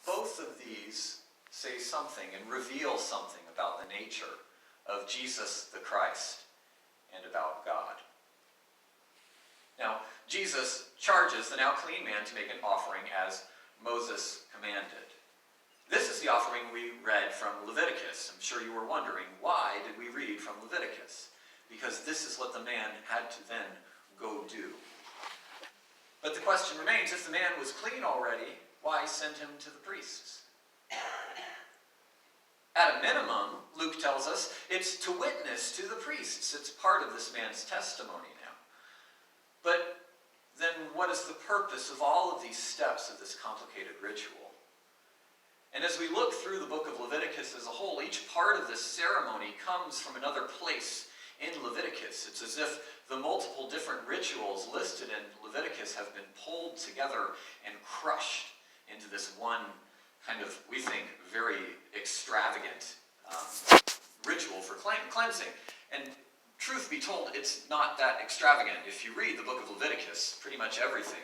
both of these say something and reveal something about the nature of Jesus the Christ and about God. Now, Jesus charges the now clean man to make an offering as Moses commanded. This is the offering we read from Leviticus. I'm sure you were wondering, why did we read from Leviticus? Because this is what the man had to then go do. But the question remains, if the man was clean already, why send him to the priests? At a minimum, Luke tells us, it's to witness to the priests. It's part of this man's testimony now. But then what is the purpose of all of these steps of this complicated ritual? And as we look through the book of Leviticus as a whole, each part of this ceremony comes from another place in Leviticus. It's as if the multiple different rituals listed in Leviticus have been pulled together and crushed into this one kind of, we think, very extravagant ritual for cleansing. And truth be told, it's not that extravagant. If you read the book of Leviticus, pretty much everything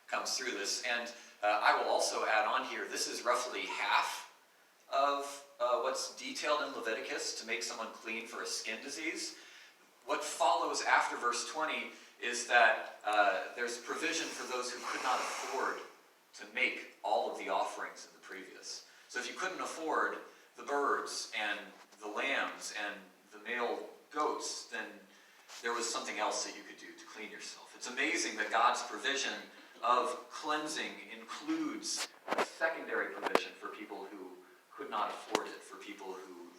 comes through this. And I will also add on here, this is roughly half of what's detailed in Leviticus to make someone clean for a skin disease. What follows after verse 20 is that there's provision for those who could not afford to make all of the offerings in the previous. So if you couldn't afford the birds and the lambs and the male goats, then there was something else that you could do to clean yourself. It's amazing that God's provision of cleansing includes a secondary provision for people who could not afford it, for people who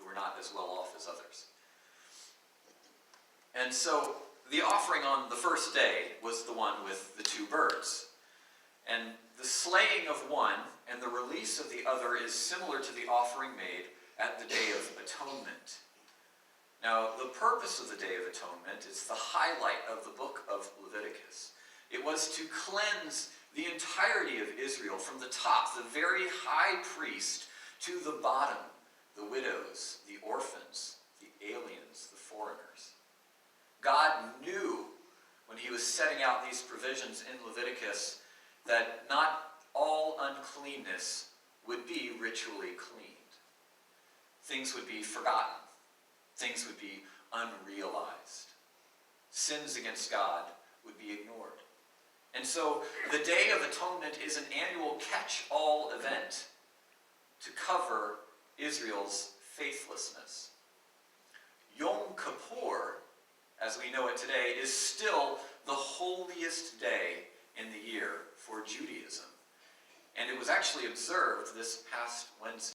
were not as well off as others. And so the offering on the first day was the one with the two birds. And the slaying of one and the release of the other is similar to the offering made at the Day of Atonement. Now, the purpose of the Day of Atonement is the highlight of the book of Leviticus. It was to cleanse the entirety of Israel from the top, the very high priest, to the bottom, the widows, the orphans, the aliens, the foreigners. God knew when he was setting out these provisions in Leviticus that not all uncleanness would be ritually cleaned. Things would be forgotten. Things would be unrealized. Sins against God would be ignored. And so the Day of Atonement is an annual catch-all event to cover Israel's faithlessness. Yom Kippur, as we know it today, is still the holiest day in the year for Judaism. And it was actually observed this past Wednesday.